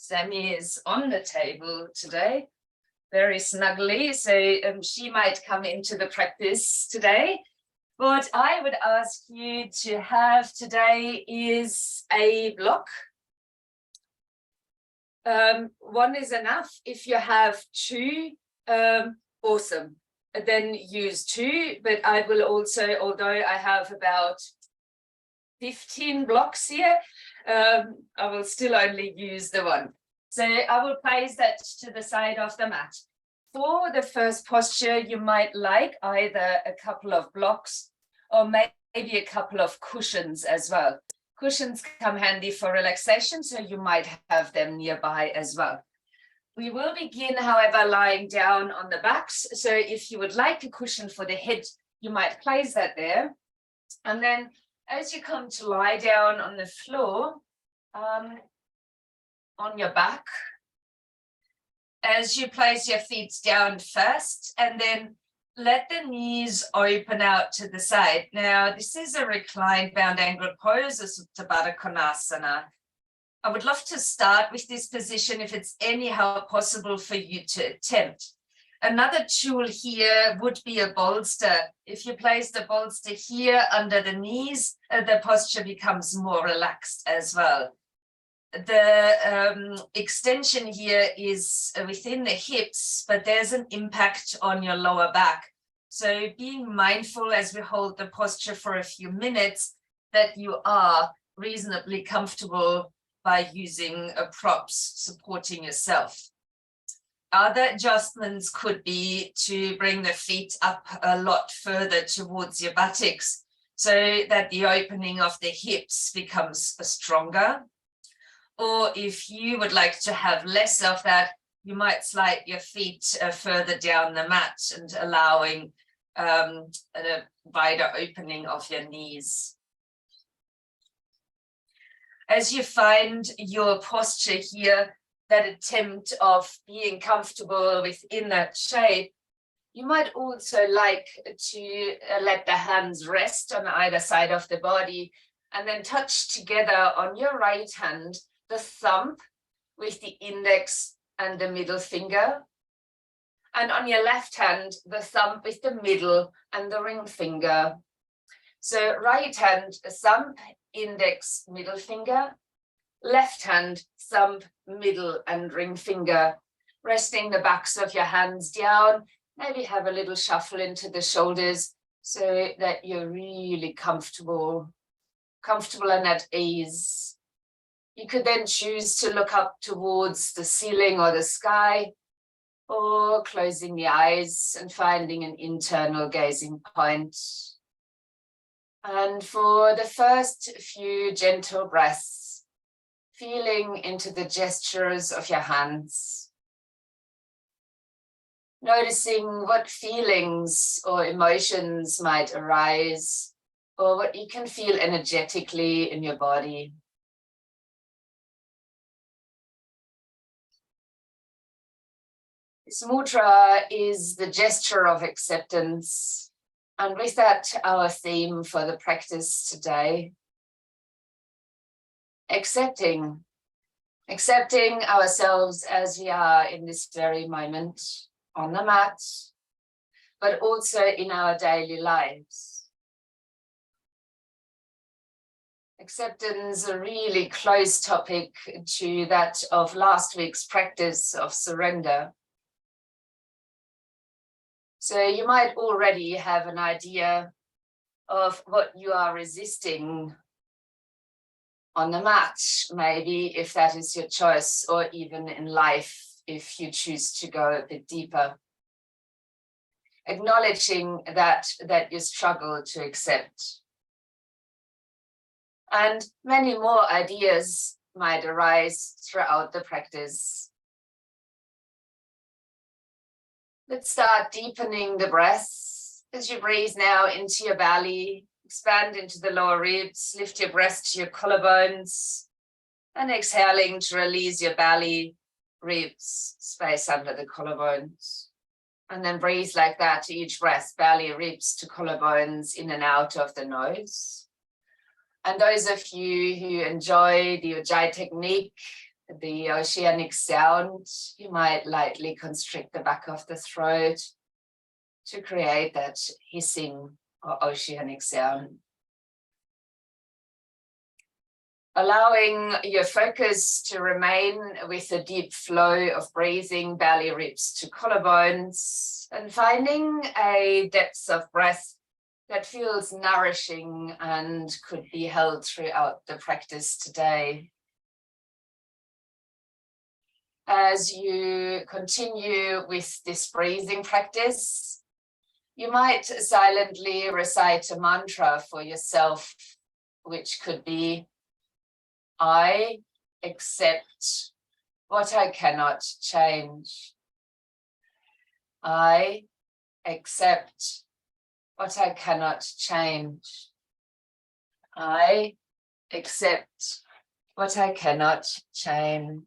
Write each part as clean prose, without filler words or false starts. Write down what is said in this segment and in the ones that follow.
Sammy is on the table today, very snugly, so she might come into the practice today. What I would ask you to have today is a block. One is enough. If you have two, awesome. Then use two, but I will also, although I have about 15 blocks here, I will still only use the one. So I will place that to the side of the mat. For the first posture, you might like either a couple of blocks or maybe a couple of cushions as well. Cushions come handy for relaxation, so you might have them nearby as well. We will begin, however, lying down on the backs. So if you would like a cushion for the head, you might place that there. And then as you come to lie down on the floor, on your back, as you place your feet down first, and then let the knees open out to the side. Now, this is a reclined bound angled pose, a Supta Baddha Konasana. I would love to start with this position if it's anyhow possible for you to attempt. Another tool here would be a bolster. If you place the bolster here under the knees, the posture becomes more relaxed as well. The extension here is within the hips, but there's an impact on your lower back. So being mindful as we hold the posture for a few minutes that you are reasonably comfortable by using props supporting yourself. Other adjustments could be to bring the feet up a lot further towards your buttocks so that the opening of the hips becomes stronger. Or if you would like to have less of that, you might slide your feet further down the mat and allowing a wider opening of your knees. As you find your posture here, that attempt of being comfortable within that shape, you might also like to let the hands rest on either side of the body and then touch together on your right hand the thumb with the index and the middle finger, and on your left hand the thumb with the middle and the ring finger. So right hand thumb, index, middle finger, left hand thumb, middle and ring finger, resting the backs of your hands down. Maybe have a little shuffle into the shoulders so that you're really comfortable and at ease. You could then choose to look up towards the ceiling or the sky, or closing the eyes and finding an internal gazing point. And for the first few gentle breaths, feeling into the gestures of your hands, noticing what feelings or emotions might arise, or what you can feel energetically in your body. This mudra is the gesture of acceptance, and with that, our theme for the practice today. Accepting ourselves as we are in this very moment on the mat, but also in our daily lives. Acceptance is a really close topic to that of last week's practice of surrender. So you might already have an idea of what you are resisting on the mat, maybe if that is your choice, or even in life if you choose to go a bit deeper. Acknowledging that you struggle to accept. And many more ideas might arise throughout the practice. Let's start deepening the breath as you breathe now into your belly. Expand into the lower ribs, lift your breast to your collarbones, and exhaling to release your belly, ribs, space under the collarbones. And then breathe like that to each breath, belly, ribs to collarbones, in and out of the nose. And those of you who enjoy the Ujjayi technique, the oceanic sound, you might lightly constrict the back of the throat to create that hissing or oceanic sound. Allowing your focus to remain with a deep flow of breathing, belly ribs to collarbones, and finding a depth of breath that feels nourishing and could be held throughout the practice today. As you continue with this breathing practice, you might silently recite a mantra for yourself, which could be, I accept what I cannot change. I accept what I cannot change. I accept what I cannot change.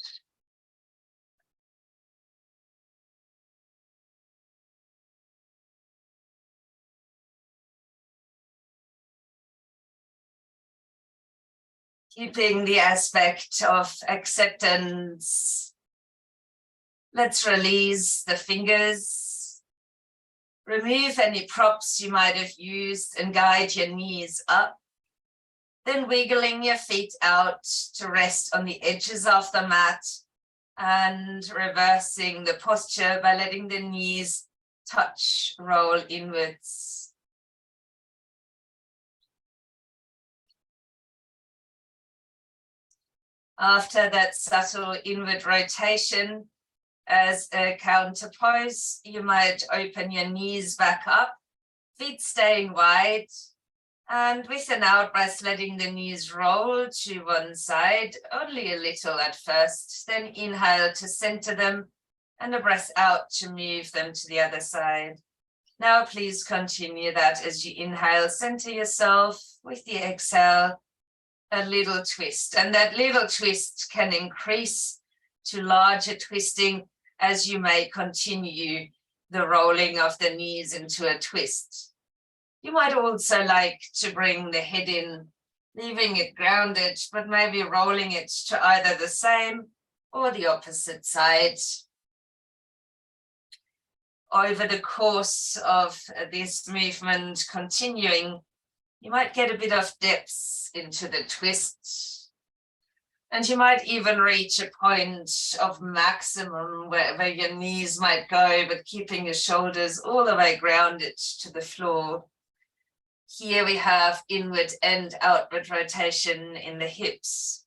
Keeping the aspect of acceptance, let's release the fingers. Remove any props you might have used and guide your knees up. Then wiggling your feet out to rest on the edges of the mat and reversing the posture by letting the knees touch, roll inwards. After that subtle inward rotation, as a counter pose, you might open your knees back up, feet staying wide, and with an out breath, letting the knees roll to one side, only a little at first, then inhale to center them, and a breath out to move them to the other side. Now please continue that as you inhale, center yourself, with the exhale, a little twist, and that little twist can increase to larger twisting as you may continue the rolling of the knees into a twist. You might also like to bring the head in, leaving it grounded, but maybe rolling it to either the same or the opposite side. Over the course of this movement continuing, you might get a bit of depth into the twist. And you might even reach a point of maximum where your knees might go, but keeping your shoulders all the way grounded to the floor. Here we have inward and outward rotation in the hips.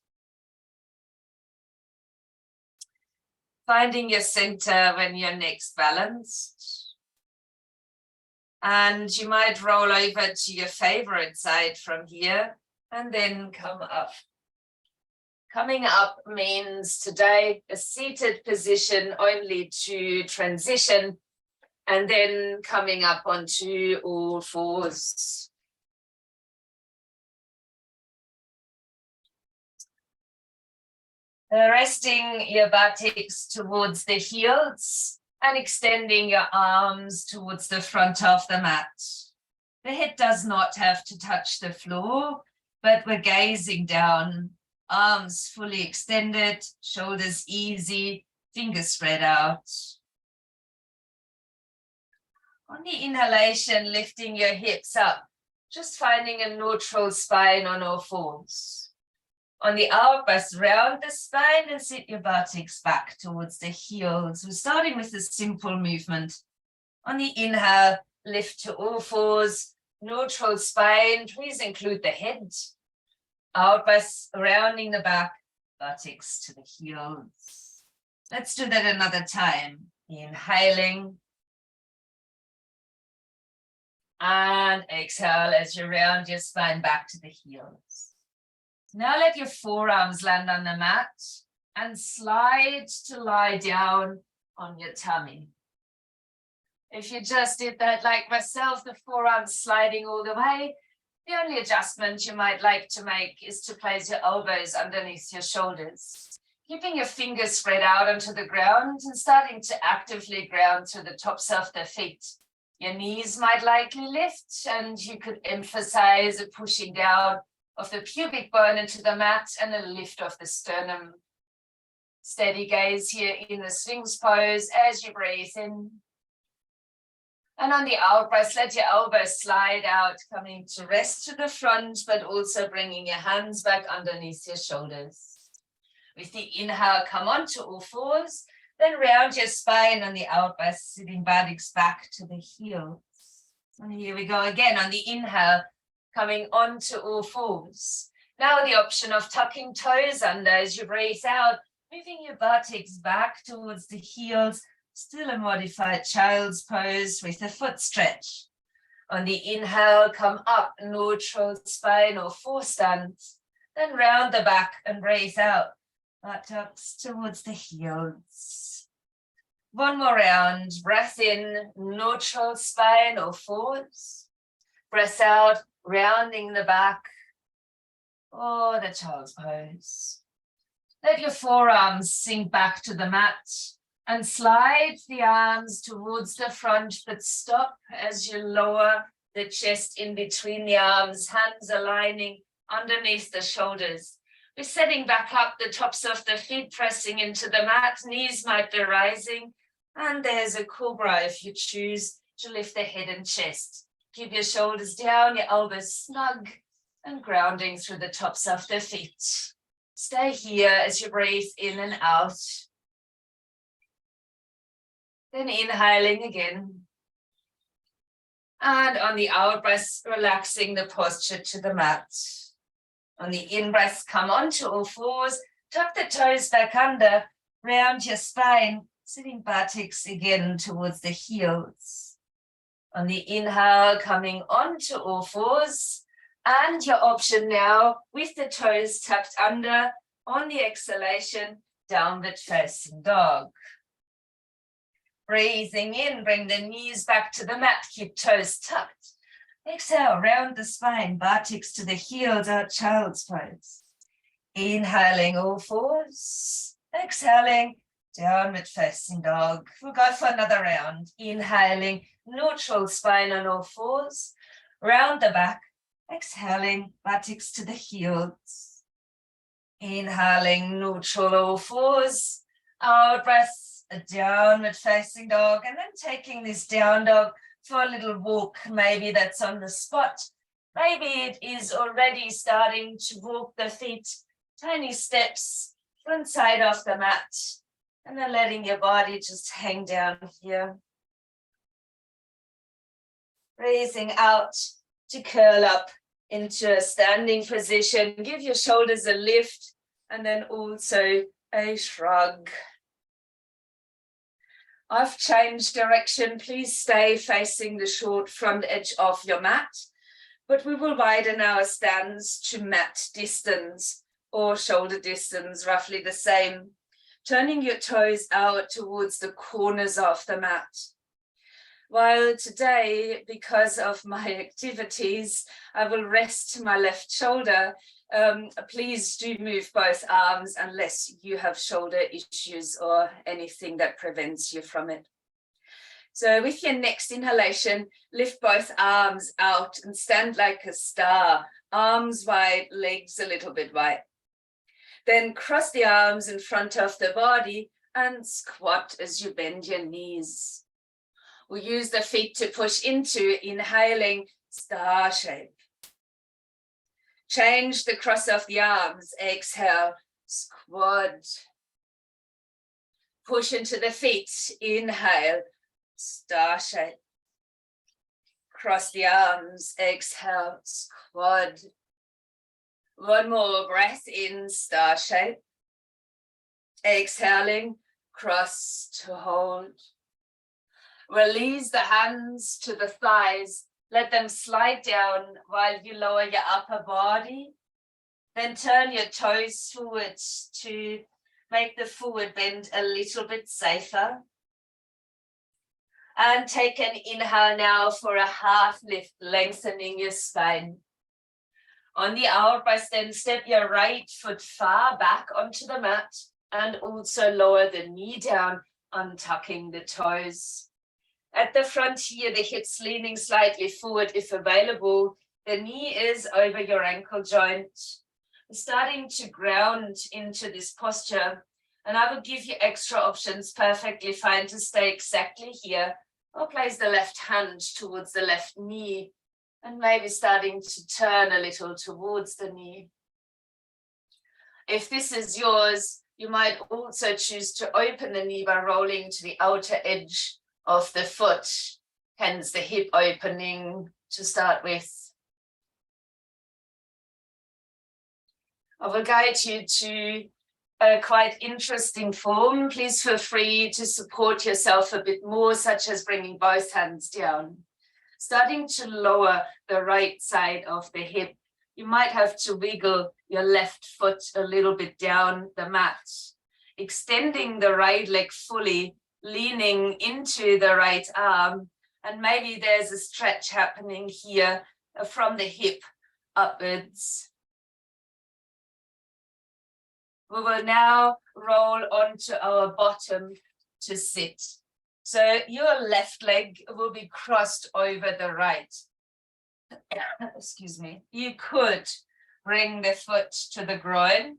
Finding your center when you're next balanced. And you might roll over to your favorite side from here and then come up. Coming up means today a seated position only to transition, and then coming up onto all fours. Resting your buttocks towards the heels and extending your arms towards the front of the mat. The head does not have to touch the floor, but we're gazing down, arms fully extended, shoulders easy, fingers spread out. On the inhalation, lifting your hips up, just finding a neutral spine on all fours. On the out breath, round the spine and sit your buttocks back towards the heels. We're starting with a simple movement. On the inhale, lift to all fours, neutral spine, please include the head. Out breath, rounding the back, buttocks to the heels. Let's do that another time. Inhaling. And exhale as you round your spine back to the heels. Now let your forearms land on the mat and slide to lie down on your tummy. If you just did that like myself, the forearms sliding all the way, the only adjustment you might like to make is to place your elbows underneath your shoulders, keeping your fingers spread out onto the ground and starting to actively ground to the tops of the feet. Your knees might likely lift, and you could emphasize a pushing down of the pubic bone into the mat and a lift of the sternum. Steady gaze here in the Sphinx pose as you breathe in. And on the out breath, let your elbows slide out, coming to rest to the front, but also bringing your hands back underneath your shoulders. With the inhale, come onto all fours, then round your spine on the out breath, sitting buttocks back to the heels. And here we go again on the inhale, coming onto all fours. Now the option of tucking toes under as you breathe out, moving your buttocks back towards the heels, still a modified child's pose with a foot stretch. On the inhale, come up, neutral spine or four stance, then round the back and breathe out, buttocks towards the heels. One more round, breath in, neutral spine or fours. Breath out, rounding the back or the child's pose. Let your forearms sink back to the mat and slide the arms towards the front, but stop as you lower the chest in between the arms, hands aligning underneath the shoulders. We're setting back up the tops of the feet, pressing into the mat, knees might be rising, and there's a cobra if you choose to lift the head and chest. Keep your shoulders down, your elbows snug, and grounding through the tops of the feet. Stay here as you breathe in and out. Then inhaling again. And on the out breath, relaxing the posture to the mat. On the in breath, come onto all fours, tuck the toes back under, round your spine, sitting buttocks again towards the heels. On the inhale, coming onto all fours, and your option now with the toes tucked under. On the exhalation, downward facing dog. Breathing in, bring the knees back to the mat, keep toes tucked. Exhale, round the spine, buttocks to the heels, out child's pose. Inhaling all fours, exhaling, downward facing dog. We'll go for another round. Inhaling, neutral spine on all fours, round the back, exhaling, buttocks to the heels. Inhaling, neutral all fours, out breath, a downward facing dog, and then taking this down dog for a little walk, maybe that's on the spot. Maybe it is already starting to walk the feet, tiny steps, front side of the mat, and then letting your body just hang down here. Breathing out to curl up into a standing position. Give your shoulders a lift, and then also a shrug. I've changed direction. Please stay facing the short front edge of your mat, but we will widen our stance to mat distance or shoulder distance, roughly the same, turning your toes out towards the corners of the mat. While today, because of my activities, I will rest my left shoulder. Please do move both arms unless you have shoulder issues or anything that prevents you from it. So with your next inhalation, lift both arms out and stand like a star, arms wide, legs a little bit wide. Then cross the arms in front of the body and squat as you bend your knees. We'll use the feet to push into inhaling star shape. Change the cross of the arms, exhale, squat. Push into the feet, inhale, star shape. Cross the arms, exhale, squat. One more breath in, star shape. Exhaling, cross to hold. Release the hands to the thighs. Let them slide down while you lower your upper body. Then turn your toes forwards to make the forward bend a little bit safer. And take an inhale now for a half lift, lengthening your spine. On the out breath, then step your right foot far back onto the mat and also lower the knee down, untucking the toes. At the front here, the hips leaning slightly forward if available. The knee is over your ankle joint. We're starting to ground into this posture And I will give you extra options, perfectly fine to stay exactly here, or place the left hand towards the left knee, and maybe starting to turn a little towards the knee. If this is yours, you might also choose to open the knee by rolling to the outer edge of the foot, hence the hip opening to start with. I will guide you to a quite interesting form. Please feel free to support yourself a bit more, such as bringing both hands down. Starting to lower the right side of the hip, you might have to wiggle your left foot a little bit down the mat, extending the right leg fully, leaning into the right arm, and maybe there's a stretch happening here from the hip upwards. We will now roll onto our bottom to sit. So your left leg will be crossed over the right. Excuse me. You could bring the foot to the groin,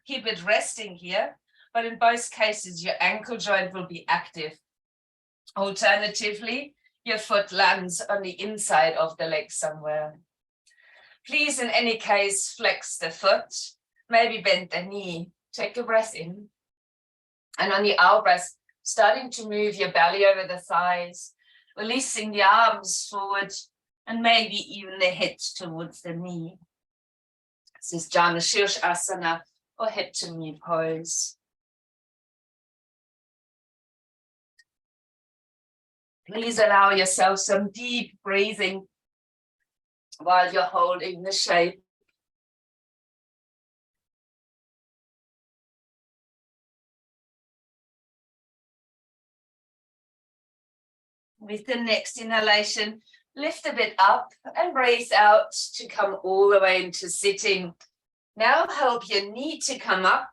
keep it resting here, but in both cases, your ankle joint will be active. Alternatively, your foot lands on the inside of the leg somewhere. Please, in any case, flex the foot, maybe bend the knee, take a breath in. And on the out breath, starting to move your belly over the thighs, releasing the arms forward, and maybe even the head towards the knee. This is Jana Shirshasana, or head to knee pose. Please allow yourself some deep breathing while you're holding the shape. With the next inhalation, lift a bit up and breathe out to come all the way into sitting. Now help your knee to come up.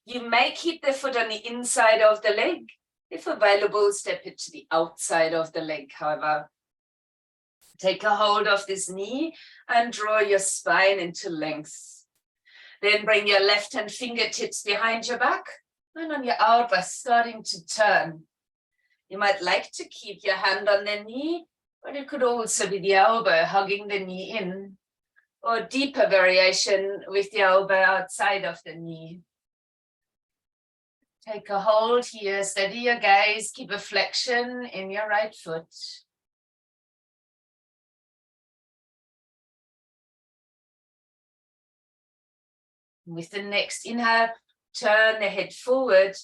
You may keep the foot on the inside of the leg. If available, step it to the outside of the leg, however. Take a hold of this knee and draw your spine into length. Then bring your left hand fingertips behind your back, and on your out breath, starting to turn. You might like to keep your hand on the knee, but it could also be the elbow hugging the knee in, or deeper variation with the elbow outside of the knee. Take a hold here, steady your gaze, keep a flexion in your right foot. With the next inhale, turn the head forward,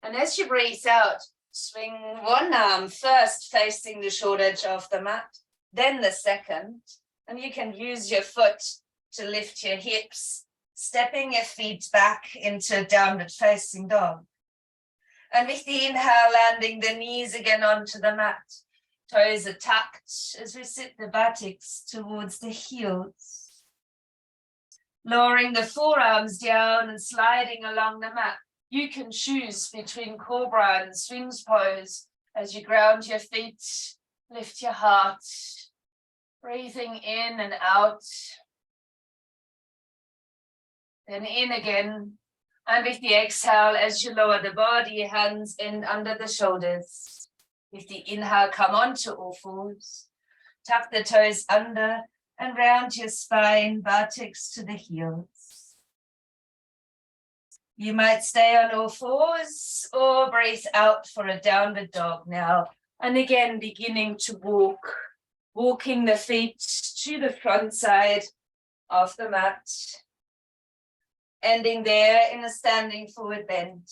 and as you breathe out, swing one arm first facing the short edge of the mat, then the second, and you can use your foot to lift your hips, stepping your feet back into downward facing dog. And with the inhale, landing the knees again onto the mat, toes are tucked as we sit the buttocks towards the heels. Lowering the forearms down and sliding along the mat. You can choose between cobra and swings pose as you ground your feet, lift your heart, breathing in and out. Then in again. And with the exhale, as you lower the body, hands in under the shoulders. With the inhale, come onto all fours. Tuck the toes under and round your spine, buttocks to the heels. You might stay on all fours or breathe out for a downward dog now. And again, beginning to walk, walking the feet to the front side of the mat. Ending there in a standing forward bend.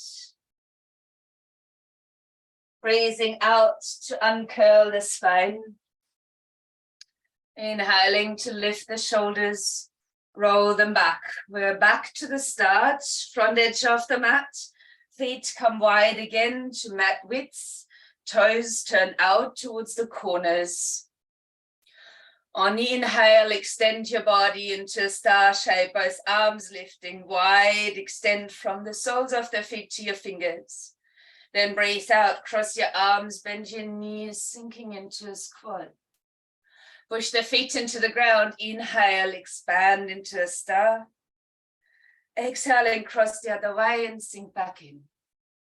Breathing out to uncurl the spine. Inhaling to lift the shoulders, roll them back. We're back to the start, front edge of the mat. Feet come wide again to mat width. Toes turn out towards the corners. On the inhale, extend your body into a star shape, both arms lifting wide, extend from the soles of the feet to your fingers. Then breathe out, cross your arms, bend your knees, sinking into a squat. Push the feet into the ground, inhale, expand into a star. Exhale and cross the other way and sink back in.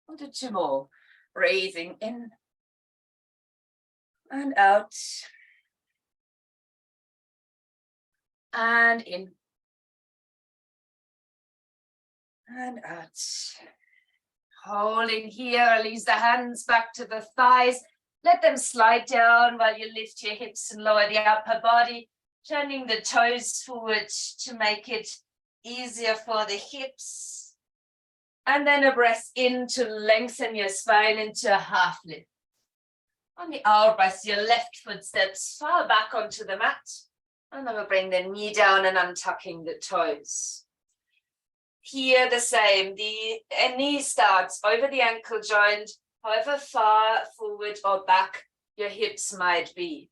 We'll do 2 more. Breathing in and out. And in. And out. Holding here, release the hands back to the thighs. Let them slide down while you lift your hips and lower the upper body, turning the toes forward to make it easier for the hips. And then a breath in to lengthen your spine into a half lift. On the out breath, your left foot steps far back onto the mat. And then we'll bring the knee down and untucking the toes. Here the same, the knee starts over the ankle joint, however far forward or back your hips might be.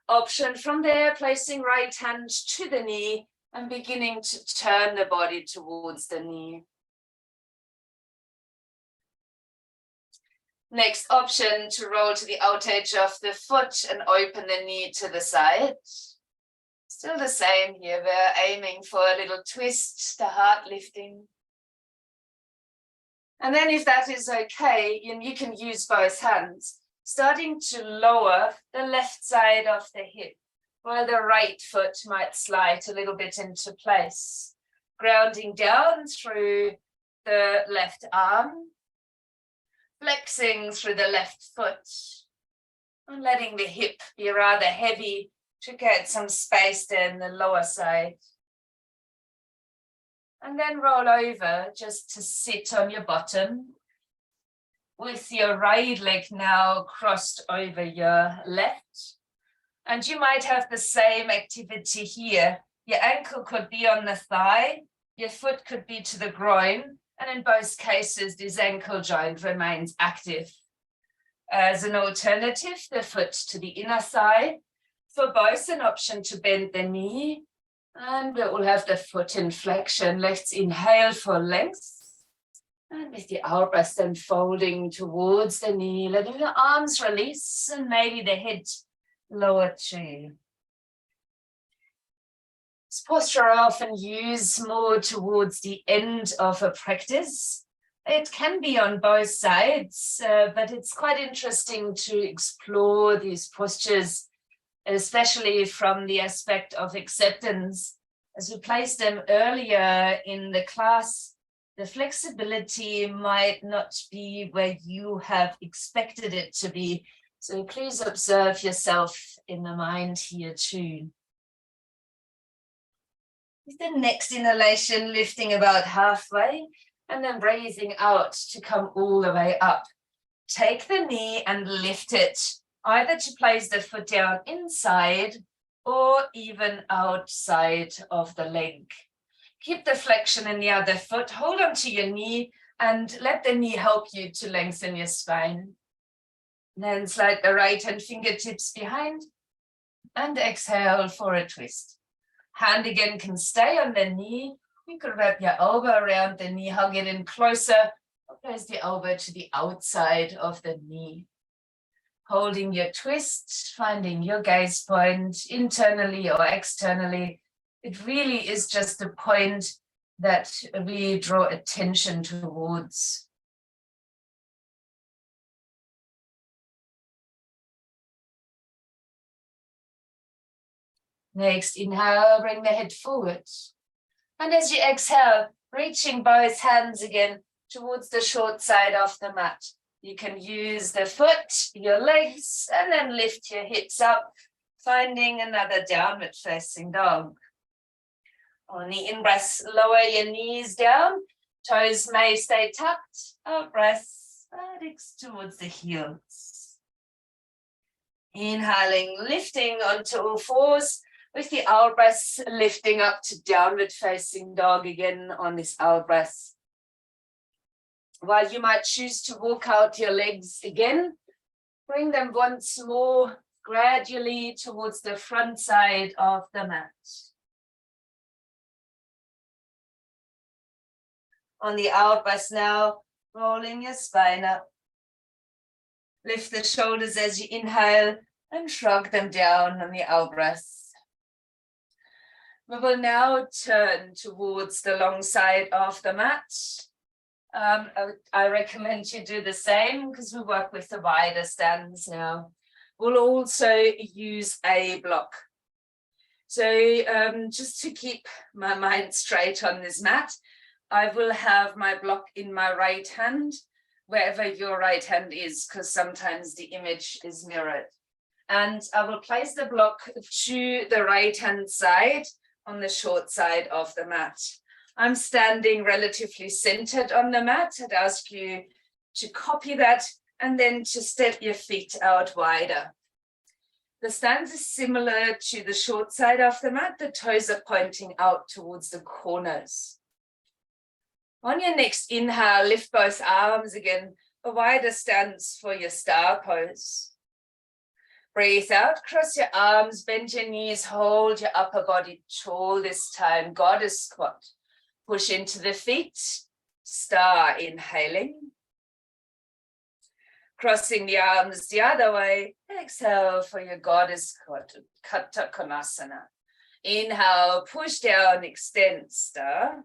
Option from there, placing right hand to the knee and beginning to turn the body towards the knee. Next option, to roll to the out edge of the foot and open the knee to the side. Still the same here, we're aiming for a little twist, the heart lifting. And then if that is okay, you can use both hands, starting to lower the left side of the hip, while the right foot might slide a little bit into place. Grounding down through the left arm, flexing through the left foot, and letting the hip be rather heavy to get some space there in the lower side. And then roll over just to sit on your bottom with your right leg now crossed over your left. And you might have the same activity here. Your ankle could be on the thigh, your foot could be to the groin, and in both cases, this ankle joint remains active. As an alternative, the foot to the inner thigh. For both, an option to bend the knee, and we will have the foot in flexion. Let's inhale for length, and with the out breath then folding towards the knee, letting the arms release and maybe the head lower too. This posture I often use more towards the end of a practice. It can be on both sides, but it's quite interesting to explore these postures, especially from the aspect of acceptance. As we placed them earlier in the class, the flexibility might not be where you have expected it to be. So please observe yourself in the mind here too. With the next inhalation, lifting about halfway, and then breathing out to come all the way up. Take the knee and lift it, either to place the foot down inside or even outside of the leg. Keep the flexion in the other foot, hold on to your knee and let the knee help you to lengthen your spine. Then slide the right hand fingertips behind and exhale for a twist. Hand again can stay on the knee. You can wrap your elbow around the knee, hug it in closer, or place the elbow to the outside of the knee. Holding your twist, finding your gaze point internally or externally. It really is just a point that we draw attention towards. Next, inhale, bring the head forward. And as you exhale, reaching both hands again towards the short side of the mat. You can use the foot, your legs, and then lift your hips up, finding another downward facing dog. On the in-breath, lower your knees down, toes may stay tucked, out breath, vertex towards the heels. Inhaling, lifting onto all fours, with the out breath, lifting up to downward facing dog again on this out breath. While you might choose to walk out your legs again, bring them once more gradually towards the front side of the mat. On the out breath now, rolling your spine up. Lift the shoulders as you inhale and shrug them down on the out breath. We will now turn towards the long side of the mat. I recommend you do the same because we work with the wider stands now. We'll also use a block. So just to keep my mind straight on this mat, I will have my block in my right hand, wherever your right hand is, because sometimes the image is mirrored. And I will place the block to the right hand side on the short side of the mat. I'm standing relatively centered on the mat. I'd ask you to copy that and then to step your feet out wider. The stance is similar to the short side of the mat. The toes are pointing out towards the corners. On your next inhale, lift both arms again, a wider stance for your star pose. Breathe out, cross your arms, bend your knees, hold your upper body tall this time, goddess squat. Push into the feet, star inhaling. Crossing the arms the other way, exhale for your goddess squat, Hatha Konasana. Inhale, push down, extend, star.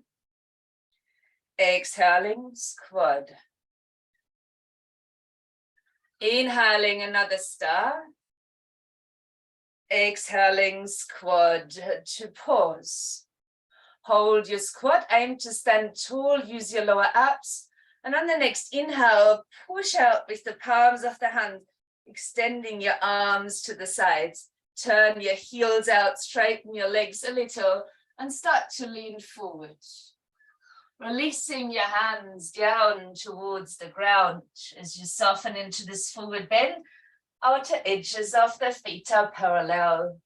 Exhaling, squat. Inhaling, another star. Exhaling, squat to pause. Hold your squat, aim to stand tall, use your lower abs. And on the next inhale, push out with the palms of the hands, extending your arms to the sides. Turn your heels out, straighten your legs a little, and start to lean forward. Releasing your hands down towards the ground as you soften into this forward bend. Outer edges of the feet are parallel.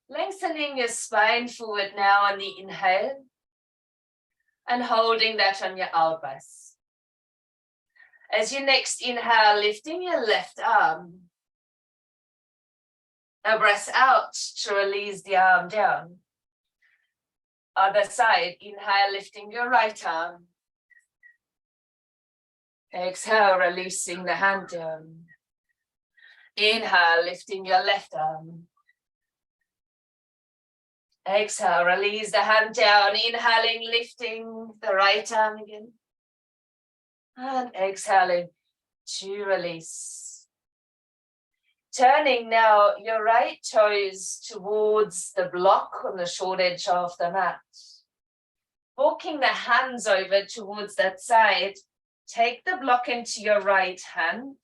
Lengthening your spine forward now on the inhale and holding that on your out breath. As you next inhale, lifting your left arm. A breath out to release the arm down. Other side, inhale, lifting your right arm. Exhale, releasing the hand down. Inhale, lifting your left arm. Exhale, release the hand down. Inhaling, lifting the right arm again. And exhaling to release. Turning now your right toes towards the block on the short edge of the mat. Walking the hands over towards that side, take the block into your right hand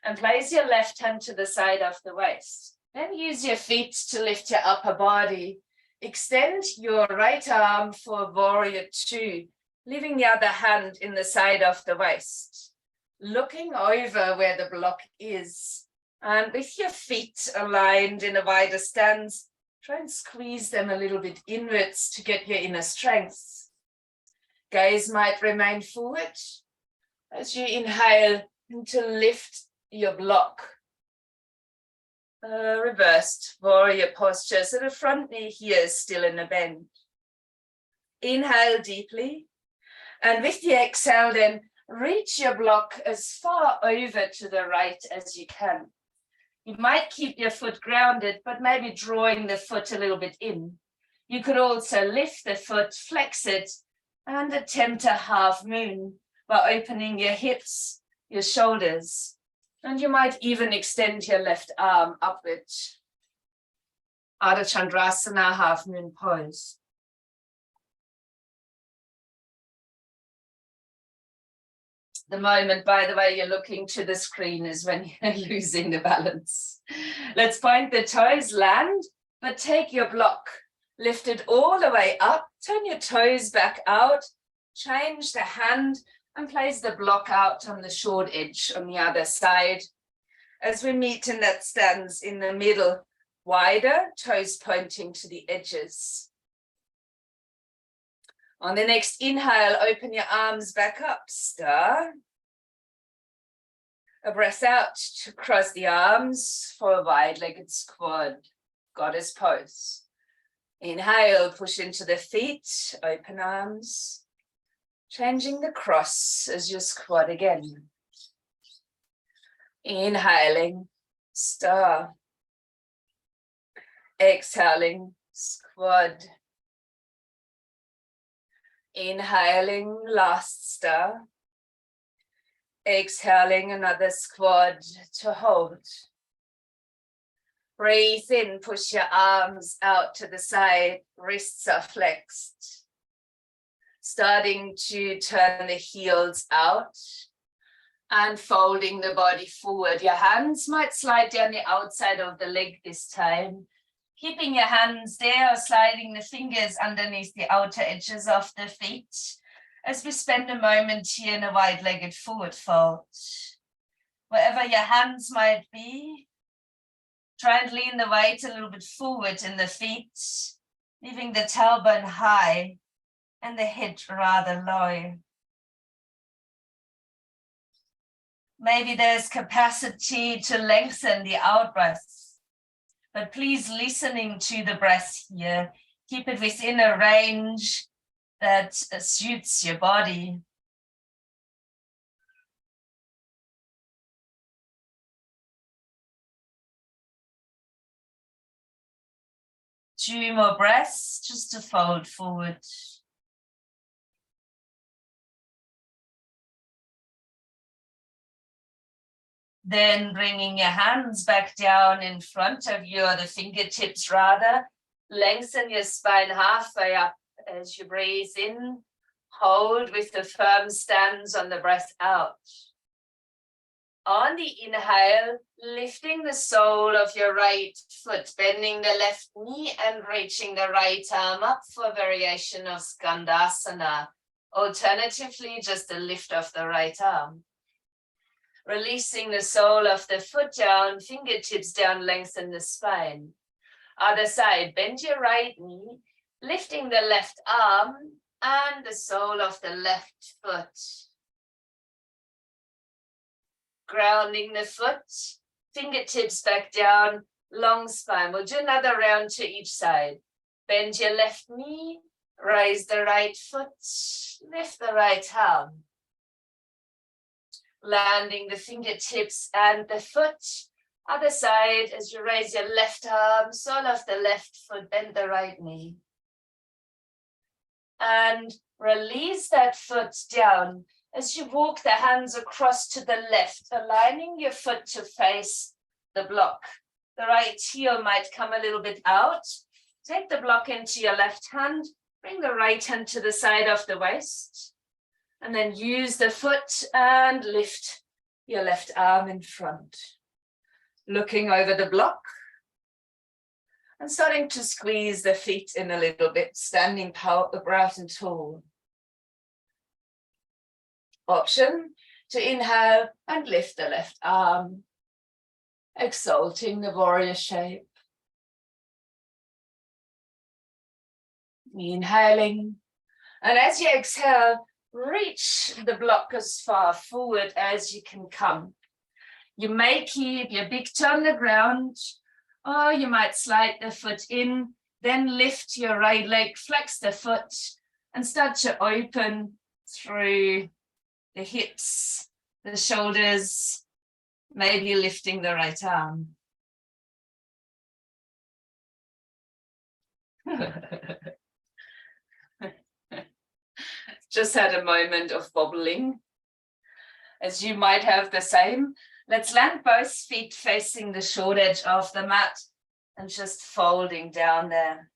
and place your left hand to the side of the waist. Then use your feet to lift your upper body. Extend your right arm for warrior two, leaving the other hand in the side of the waist. Looking over where the block is. And with your feet aligned in a wider stance, try and squeeze them a little bit inwards to get your inner strength. Gaze might remain forward as you inhale and to lift your block. Reversed warrior posture, so the front knee here is still in a bend. Inhale deeply, and with the exhale then, reach your block as far over to the right as you can. You might keep your foot grounded, but maybe drawing the foot a little bit in. You could also lift the foot, flex it, and attempt a half moon by opening your hips, your shoulders, and you might even extend your left arm upward. Ardha Chandrasana, half moon pose. The moment, by the way, you're looking to the screen is when you're losing the balance. Let's point the toes, land, but take your block. Lift it all the way up, turn your toes back out, change the hand and place the block out on the short edge on the other side. As we meet in that stance in the middle, wider, toes pointing to the edges. On the next inhale, open your arms back up, star. A breath out to cross the arms for a wide-legged squat, goddess pose. Inhale, push into the feet, open arms. Changing the cross as you squat again. Inhaling, star. Exhaling, squad. Inhaling, last stir. Exhaling, another squad to hold. Breathe in, push your arms out to the side, wrists are flexed. Starting to turn the heels out and folding the body forward. Your hands might slide down the outside of the leg this time. Keeping your hands there or sliding the fingers underneath the outer edges of the feet as we spend a moment here in a wide-legged forward fold. Wherever your hands might be, try and lean the weight a little bit forward in the feet, leaving the tailbone high and the head rather low. Maybe there's capacity to lengthen the out breath, but please listening to the breath here, keep it within a range that suits your body. Two more breaths just to fold forward. Then bringing your hands back down in front of you, or the fingertips rather. Lengthen your spine halfway up as you breathe in. Hold with the firm stance on the breath out. On the inhale, lifting the sole of your right foot, bending the left knee and reaching the right arm up for a variation of Skandasana. Alternatively, just a lift of the right arm. Releasing the sole of the foot down, fingertips down, lengthen the spine. Other side, bend your right knee, lifting the left arm and the sole of the left foot. Grounding the foot, fingertips back down, long spine. We'll do another round to each side. Bend your left knee, raise the right foot, lift the right arm. Landing the fingertips and the foot. Other side, as you raise your left arm, sole of the left foot, bend the right knee. And release that foot down as you walk the hands across to the left, aligning your foot to face the block. The right heel might come a little bit out. Take the block into your left hand, bring the right hand to the side of the waist. And then use the foot and lift your left arm in front. Looking over the block and starting to squeeze the feet in a little bit, standing upright and tall. Option to inhale and lift the left arm, exalting the warrior shape. Inhaling, and as you exhale, reach the block as far forward as you can come. You may keep your big toe on the ground, or you might slide the foot in, then lift your right leg, flex the foot, and start to open through the hips, the shoulders, maybe lifting the right arm. Just had a moment of bobbling. As you might have the same, let's land both feet facing the short edge of the mat and just folding down there.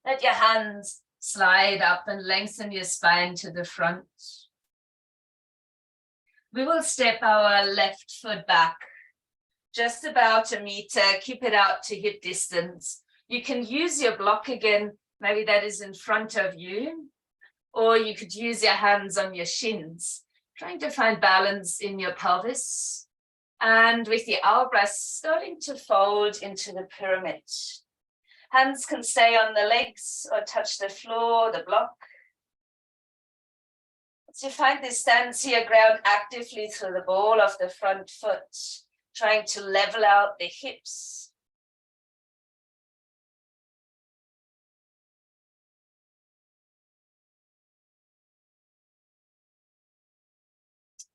Let your hands slide up and lengthen your spine to the front. We will step our left foot back, just about a meter, keep it out to hip distance. You can use your block again, maybe that is in front of you, or you could use your hands on your shins, trying to find balance in your pelvis. And with the hourglass, starting to fold into the pyramid. Hands can stay on the legs or touch the floor, the block. As you find this stance here, ground actively through the ball of the front foot, trying to level out the hips.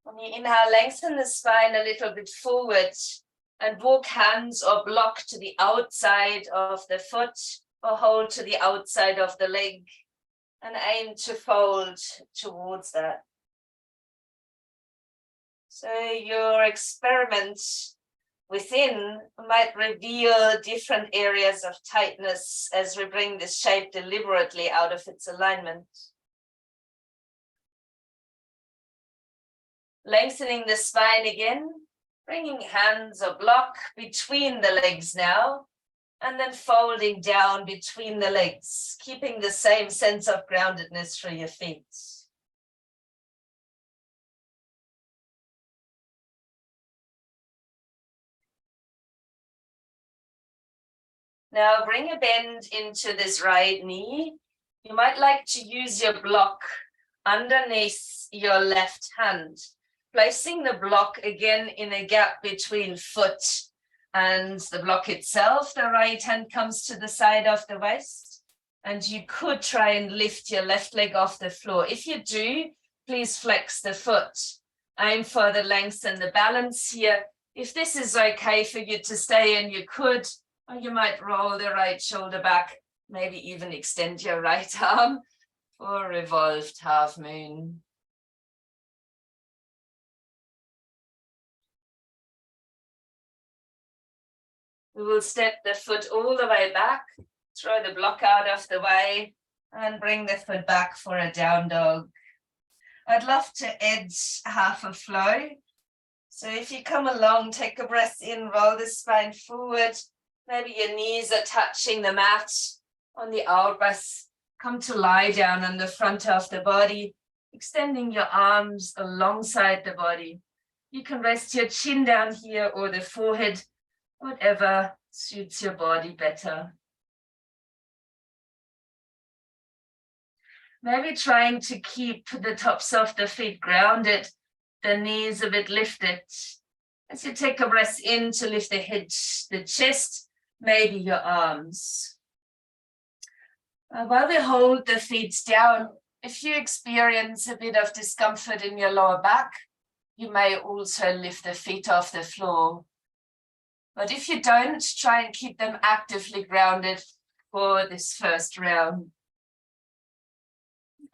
When you inhale, lengthen the spine a little bit forward. And walk hands or block to the outside of the foot or hold to the outside of the leg and aim to fold towards that. So your experiment within might reveal different areas of tightness as we bring this shape deliberately out of its alignment. Lengthening the spine again, bringing hands or block between the legs now, and then folding down between the legs, keeping the same sense of groundedness through your feet. Now bring a bend into this right knee. You might like to use your block underneath your left hand, placing the block again in a gap between foot and the block itself. The right hand comes to the side of the waist, and you could try and lift your left leg off the floor. If you do, please flex the foot. Aim for the length and the balance here. If this is okay for you to stay in, you could, or you might roll the right shoulder back, maybe even extend your right arm for a revolved half moon. We will step the foot all the way back, throw the block out of the way, and bring the foot back for a down dog. I'd love to edge half a flow. So if you come along, take a breath in, roll the spine forward. Maybe your knees are touching the mat. On the out breath, come to lie down on the front of the body, extending your arms alongside the body. You can rest your chin down here or the forehead, whatever suits your body better. Maybe trying to keep the tops of the feet grounded, the knees a bit lifted. As you take a breath in to lift the head, the chest, maybe your arms. While we hold the feet down, if you experience a bit of discomfort in your lower back, you may also lift the feet off the floor. But if you don't, try and keep them actively grounded for this first round.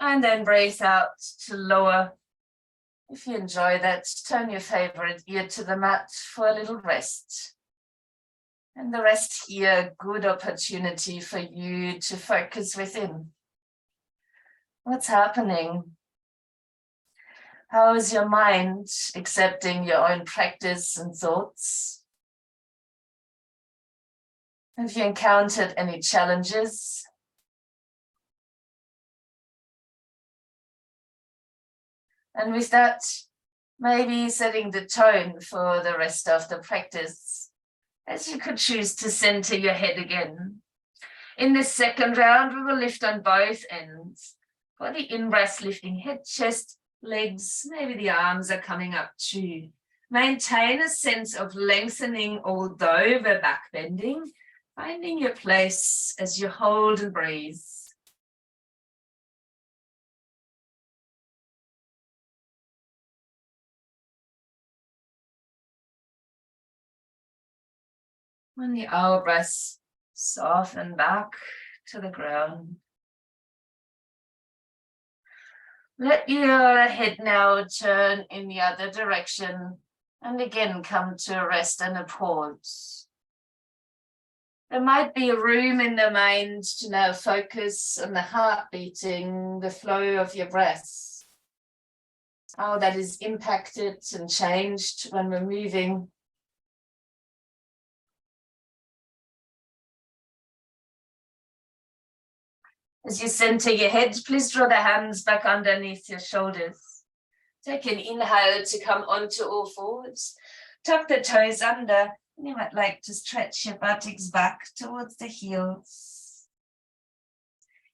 And then breathe out to lower. If you enjoy that, turn your favorite ear to the mat for a little rest. And the rest here, good opportunity for you to focus within. What's happening? How is your mind accepting your own practice and thoughts? Have you encountered any challenges? And with that, maybe setting the tone for the rest of the practice, as you could choose to center your head again. In this second round, we will lift on both ends. For the in-breath, lifting head, chest, legs, maybe the arms are coming up too. Maintain a sense of lengthening, although we're back bending, finding your place as you hold and breathe. On the out breath, soften back to the ground. Let your head now turn in the other direction and again come to a rest and a pause. There might be a room in the mind to now focus on the heart beating, the flow of your breath, how that is impacted and changed when we're moving. As you center your head, please draw the hands back underneath your shoulders. Take an inhale to come onto all fours. Tuck the toes under. You might like to stretch your buttocks back towards the heels.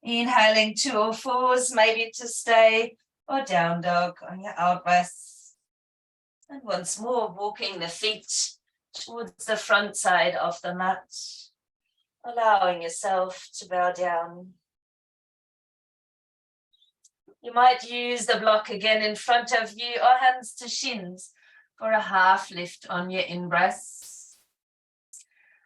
Inhaling to all fours, maybe to stay or down dog on your out breath. And once more, walking the feet towards the front side of the mat, allowing yourself to bow down. You might use the block again in front of you or hands to shins for a half lift on your in-breath.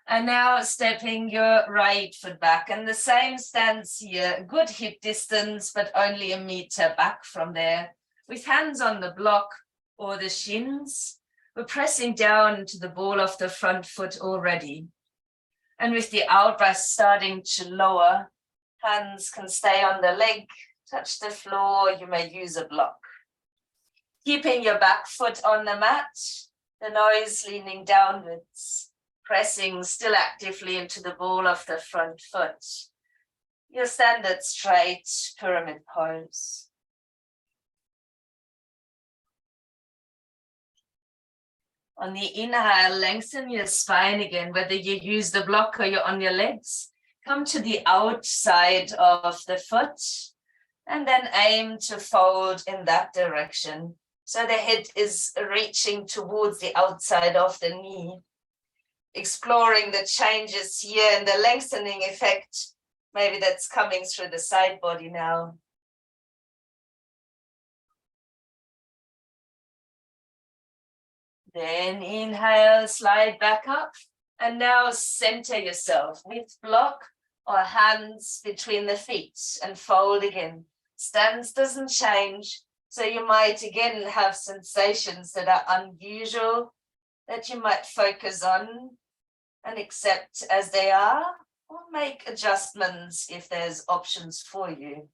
And now stepping your right foot back, and the same stance here, good hip distance, but only a meter back from there, with hands on the block or the shins. We're pressing down to the ball of the front foot already. And with the out breath starting to lower, hands can stay on the leg, touch the floor, you may use a block. Keeping your back foot on the mat, the nose leaning downwards, pressing still actively into the ball of the front foot. Your standard straight pyramid pose. On the inhale, lengthen your spine again, whether you use the block or you're on your legs. Come to the outside of the foot and then aim to fold in that direction. So the head is reaching towards the outside of the knee. Exploring the changes here and the lengthening effect, maybe that's coming through the side body now. Then inhale, slide back up, and now center yourself with block or hands between the feet and fold again. Stance doesn't change, so you might again have sensations that are unusual that you might focus on and accept as they are, or make adjustments if there's options for you.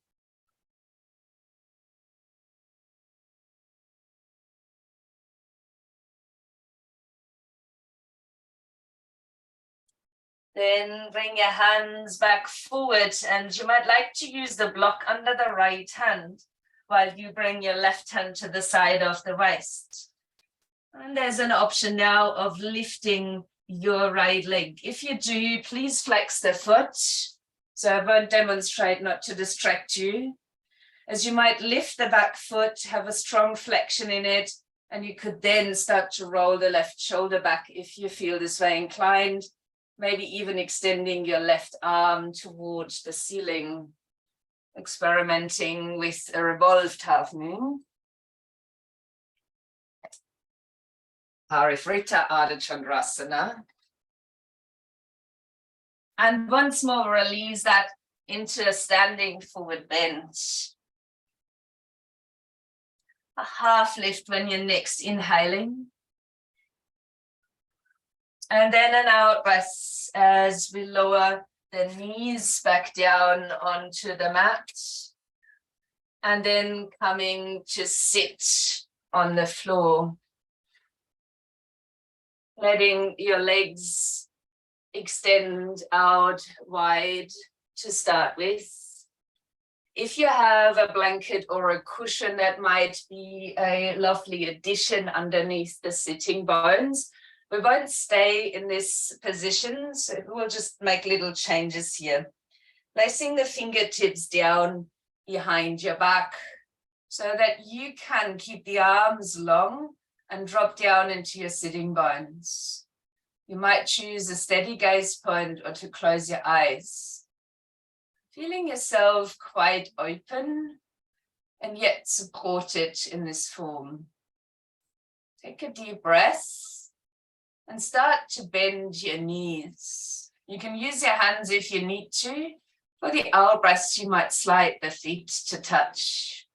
Then bring your hands back forward, and you might like to use the block under the right hand while you bring your left hand to the side of the waist. And there's an option now of lifting your right leg. If you do, please flex the foot. So I won't demonstrate, not to distract you. As you might lift the back foot, have a strong flexion in it, and you could then start to roll the left shoulder back if you feel this way inclined. Maybe even extending your left arm towards the ceiling, experimenting with a revolved half moon. Parivrita Ardha Chandrasana. And once more, release that into a standing forward bend. A half lift when you're next inhaling. And then an out breath as we lower the knees back down onto the mat. And then coming to sit on the floor. Letting your legs extend out wide to start with. If you have a blanket or a cushion, that might be a lovely addition underneath the sitting bones. We won't stay in this position, so we'll just make little changes here. Placing the fingertips down behind your back so that you can keep the arms long and drop down into your sitting bones. You might choose a steady gaze point or to close your eyes. Feeling yourself quite open and yet supported in this form. Take a deep breath. And start to bend your knees. You can use your hands if you need to. For the out breaths, you might slide the feet to touch.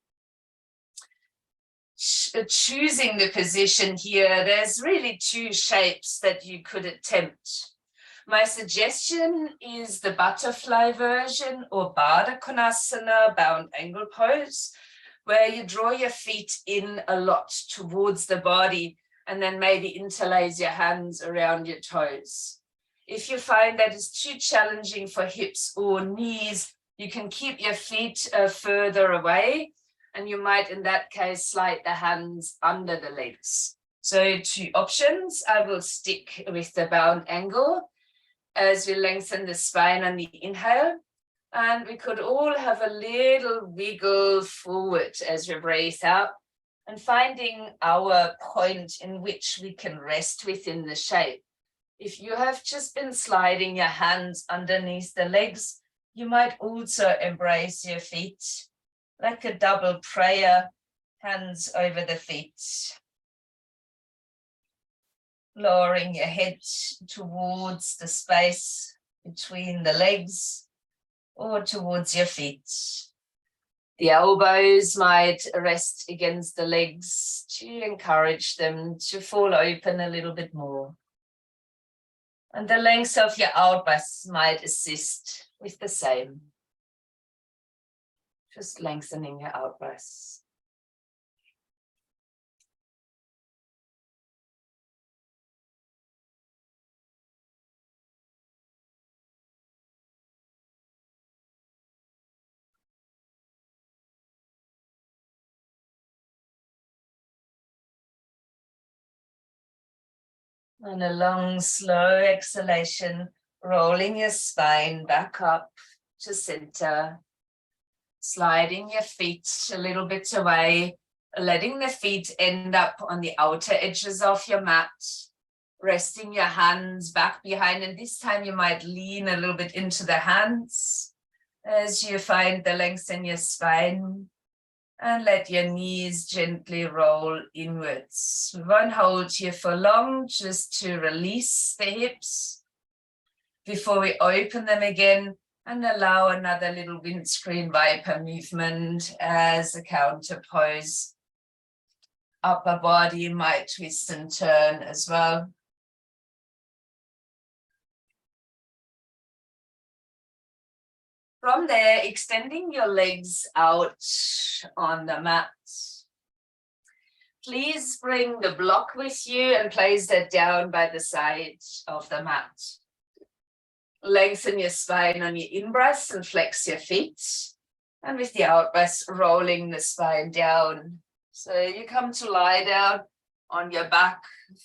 Choosing the position here, there's really two shapes that you could attempt. My suggestion is the butterfly version or Baddha Konasana, bound angle pose, where you draw your feet in a lot towards the body and then maybe interlace your hands around your toes. If you find that is too challenging for hips or knees, you can keep your feet further away, and you might in that case slide the hands under the legs. So two options. I will stick with the bound angle as we lengthen the spine on the inhale, and we could all have a little wiggle forward as we breathe out, and finding our point in which we can rest within the shape. If you have just been sliding your hands underneath the legs, you might also embrace your feet like a double prayer, hands over the feet. lowering your head towards the space between the legs or towards your feet. The elbows might rest against the legs to encourage them to fall open a little bit more. And the length of your out-breaths might assist with the same. Just lengthening your out-breaths. And a long, slow exhalation, rolling your spine back up to center, sliding your feet a little bit away, letting the feet end up on the outer edges of your mat, resting your hands back behind, and this time you might lean a little bit into the hands as you find the length in your spine. And let your knees gently roll inwards. We won't hold here for long, just to release the hips before we open them again and allow another little windscreen viper movement as a counter pose. Upper body might twist and turn as well. From there, extending your legs out on the mat. Please bring the block with you and place that down by the side of the mat. Lengthen your spine on your in-breath and flex your feet. And with the out-breath, rolling the spine down. So you come to lie down on your back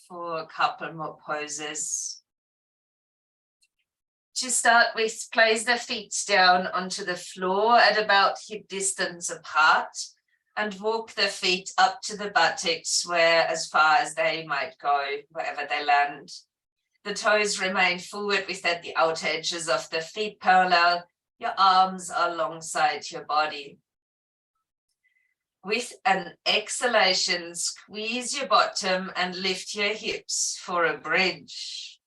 for a couple more poses. To start with, place the feet down onto the floor at about hip distance apart and walk the feet up to the buttocks where as far as they might go, wherever they land. The toes remain forward with at the outer edges of the feet parallel. Your arms are alongside your body. With an exhalation, squeeze your bottom and lift your hips for a bridge.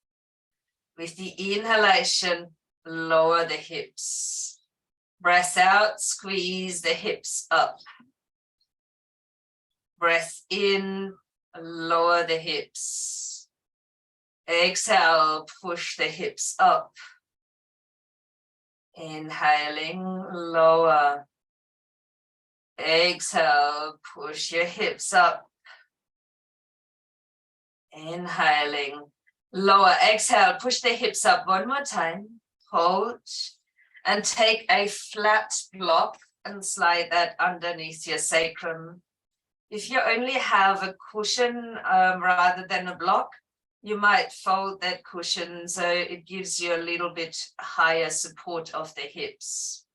With the inhalation, lower the hips. Breath out, squeeze the hips up. Breath in, lower the hips. Exhale, push the hips up. Inhaling, lower. Exhale, push your hips up. Inhaling, lower. Exhale, push the hips up one more time. Hold and take a flat block and slide that underneath your sacrum. If you only have a cushion rather than a block, you might fold that cushion so it gives you a little bit higher support of the hips.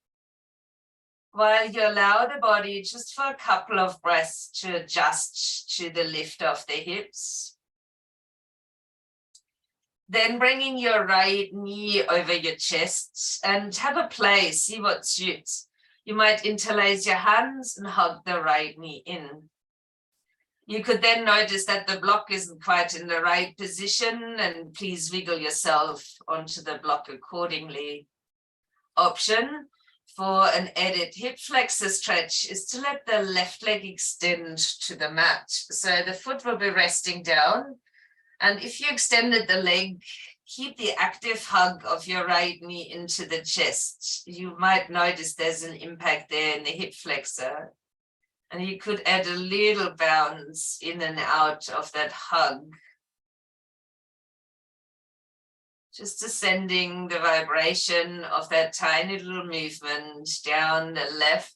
While you allow the body just for a couple of breaths to adjust to the lift of the hips. Then bringing your right knee over your chest and have a play, see what suits. You might interlace your hands and hug the right knee in. You could then notice that the block isn't quite in the right position, and please wiggle yourself onto the block accordingly. Option for an added hip flexor stretch is to let the left leg extend to the mat. So the foot will be resting down. And if you extended the leg, keep the active hug of your right knee into the chest. You might notice there's an impact there in the hip flexor. And you could add a little bounce in and out of that hug. Just ascending the vibration of that tiny little movement down the left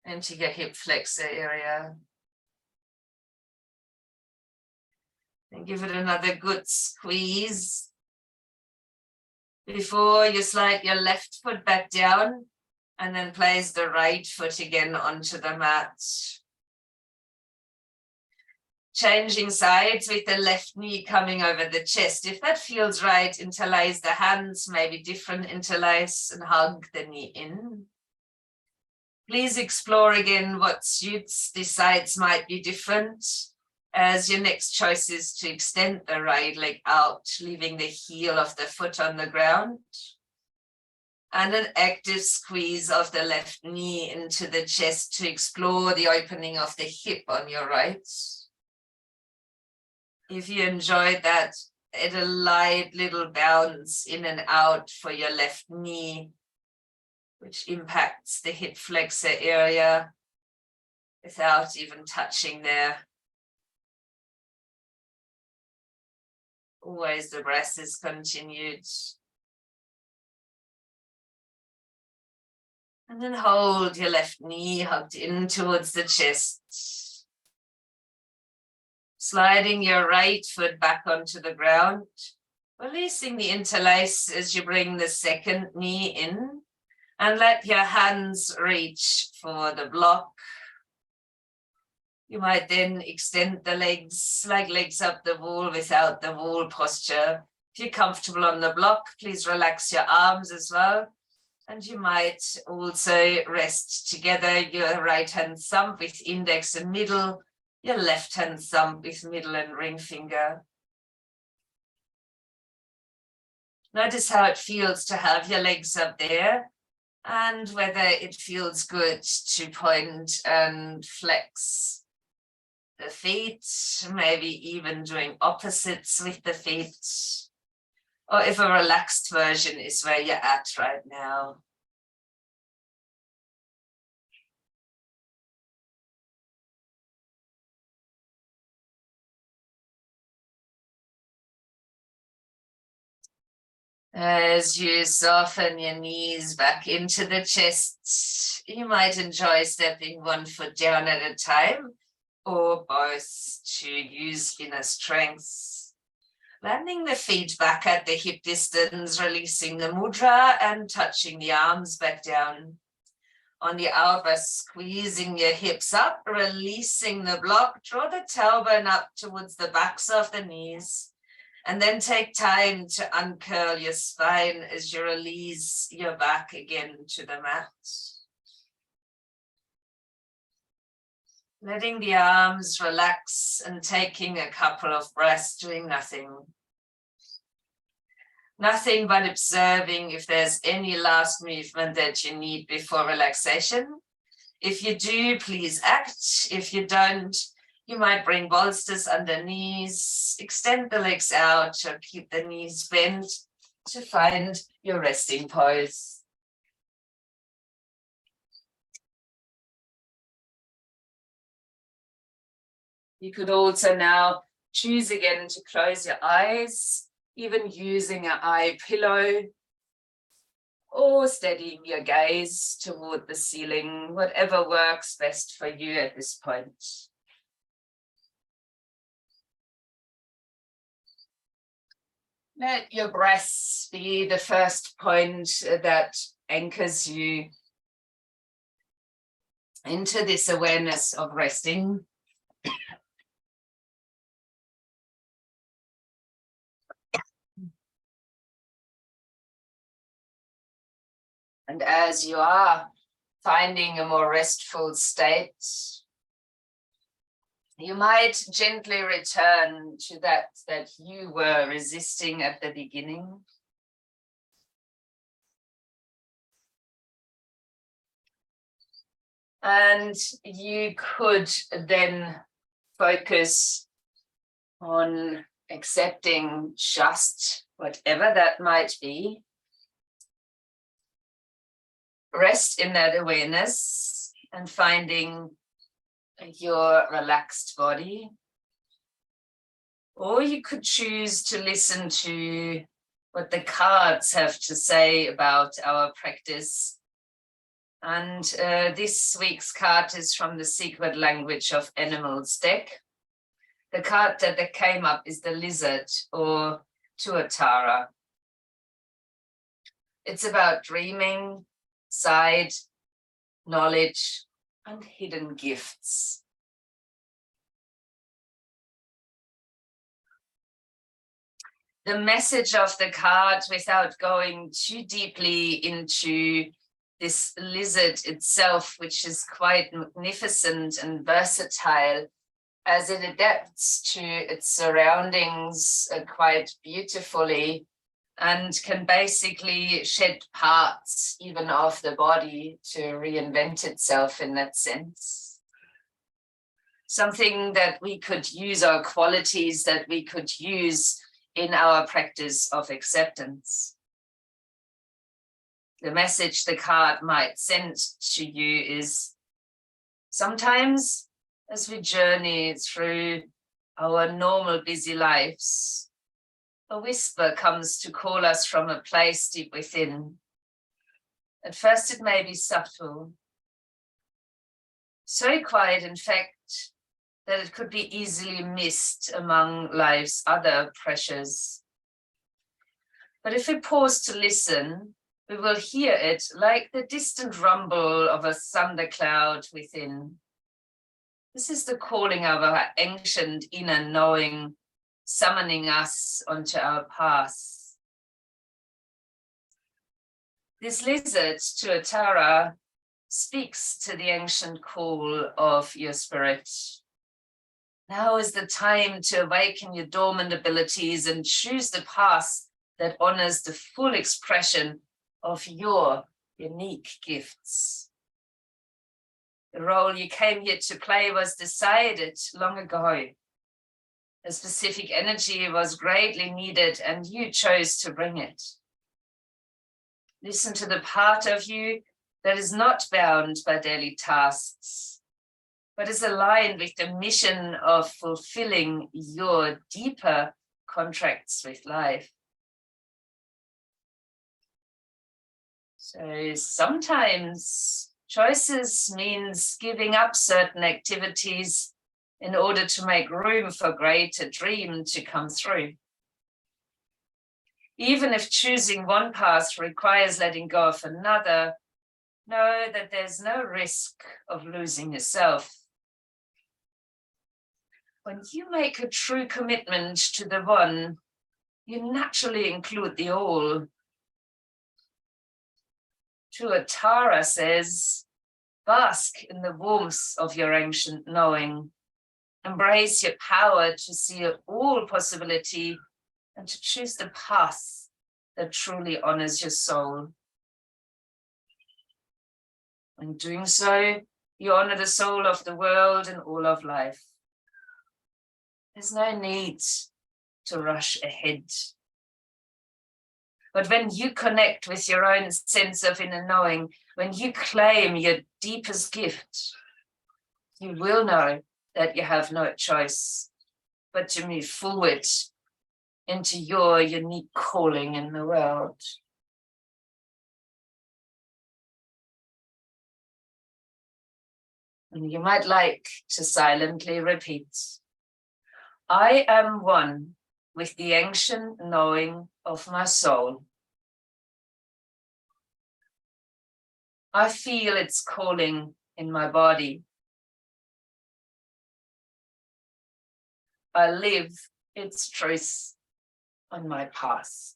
into your hip flexor area. And give it another good squeeze before you slide your left foot back down and then place the right foot again onto the mat. Changing sides with the left knee coming over the chest. If that feels right, interlace the hands, maybe different interlace, and hug the knee in. Please explore again what suits. The sides might be different. as your next choice is to extend the right leg out, leaving the heel of the foot on the ground. And an active squeeze of the left knee into the chest to explore the opening of the hip on your right. If you enjoyed that, add a light little bounce in and out for your left knee, which impacts the hip flexor area without even touching there. Always the breath is continued. And then hold your left knee hugged in towards the chest. Sliding your right foot back onto the ground. Releasing the interlace as you bring the second knee in. And let your hands reach for the block. You might then extend the legs like legs up the wall without the wall posture. If you're comfortable on the block, please relax your arms as well. And you might also rest together your right hand thumb with index and middle, your left hand thumb with middle and ring finger. Notice how it feels to have your legs up there and whether it feels good to point and flex the feet, maybe even doing opposites with the feet. Or if a relaxed version is where you're at right now. As you soften your knees back into the chest, you might enjoy stepping one foot down at a time or both to use inner strength. Landing the feet back at the hip distance, releasing the mudra and touching the arms back down. On the out breath, squeezing your hips up, releasing the block, draw the tailbone up towards the backs of the knees, and then take time to uncurl your spine as you release your back again to the mat. Letting the arms relax and taking a couple of breaths, doing nothing. Nothing but observing if there's any last movement that you need before relaxation. If you do, please act. If you don't, you might bring bolsters under knees, extend the legs out or keep the knees bent to find your resting pose. You could also now choose again to close your eyes, even using an eye pillow, or steadying your gaze toward the ceiling, whatever works best for you at this point. Let your breath be the first point that anchors you into this awareness of resting. And as you are finding a more restful state, you might gently return to that you were resisting at the beginning. And you could then focus on accepting just whatever that might be. Rest in that awareness and finding your relaxed body. Or you could choose to listen to what the cards have to say about our practice. And this week's card is from the Secret Language of Animals deck. The card that came up is the lizard, or Tuatara. It's about dreaming, side, knowledge, and hidden gifts. The message of the card, without going too deeply into this lizard itself, which is quite magnificent and versatile, as it adapts to its surroundings quite beautifully, and can basically shed parts even of the body to reinvent itself in that sense. Something that we could use, our qualities that we could use in our practice of acceptance. The message the card might send to you is, sometimes as we journey through our normal busy lives, a whisper comes to call us from a place deep within. At first it may be subtle, so quiet in fact that it could be easily missed among life's other pressures. But if we pause to listen, we will hear it like the distant rumble of a thundercloud within. This is the calling of our ancient inner knowing, summoning us onto our path. This lizard, Tuatara, speaks to the ancient call of your spirit. Now is the time to awaken your dormant abilities and choose the path that honors the full expression of your unique gifts. The role you came here to play was decided long ago. A specific energy was greatly needed and you chose to bring it. Listen to the part of you that is not bound by daily tasks, but is aligned with the mission of fulfilling your deeper contracts with life. So sometimes choices means giving up certain activities in order to make room for greater dream to come through. Even if choosing one path requires letting go of another, know that there's no risk of losing yourself. When you make a true commitment to the one, you naturally include the all. Tuatara says, bask in the warmth of your ancient knowing. Embrace your power to see all possibility and to choose the path that truly honors your soul. In doing so, you honor the soul of the world and all of life. There's no need to rush ahead. But when you connect with your own sense of inner knowing, when you claim your deepest gift, you will know that you have no choice but to move forward into your unique calling in the world. And you might like to silently repeat, I am one with the ancient knowing of my soul. I feel its calling in my body. I live its truth on my path.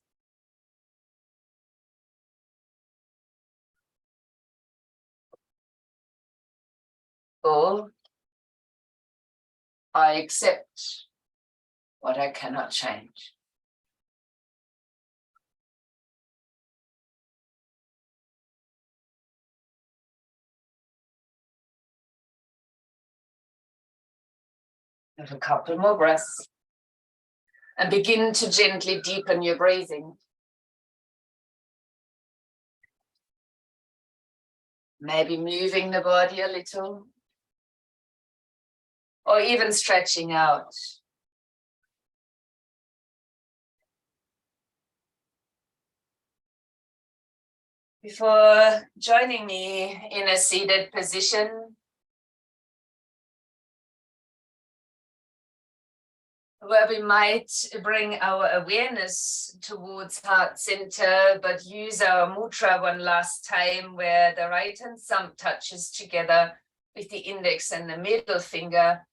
Or I accept what I cannot change. Have a couple more breaths. And begin to gently deepen your breathing. Maybe moving the body a little. Or even stretching out. Before joining me in a seated position, where we might bring our awareness towards heart center, but use our mudra one last time, where the right hand thumb touches together with the index and the middle finger,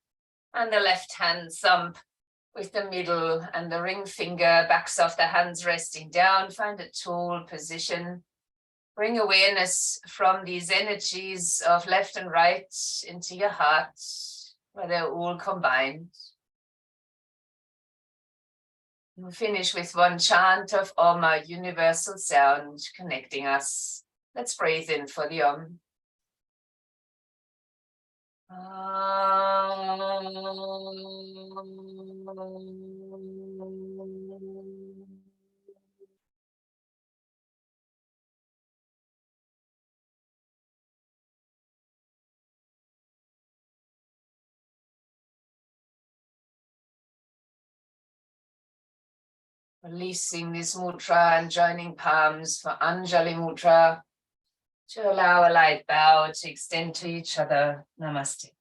and the left hand thumb with the middle and the ring finger, backs of the hands resting down. Find a tall position. Bring awareness from these energies of left and right into your heart. where they're all combined. We'll finish with one chant of Om, a universal sound connecting us. Let's breathe in for the Om. Releasing this mudra and joining palms for Anjali mudra to allow a light bow to extend to each other. Namaste.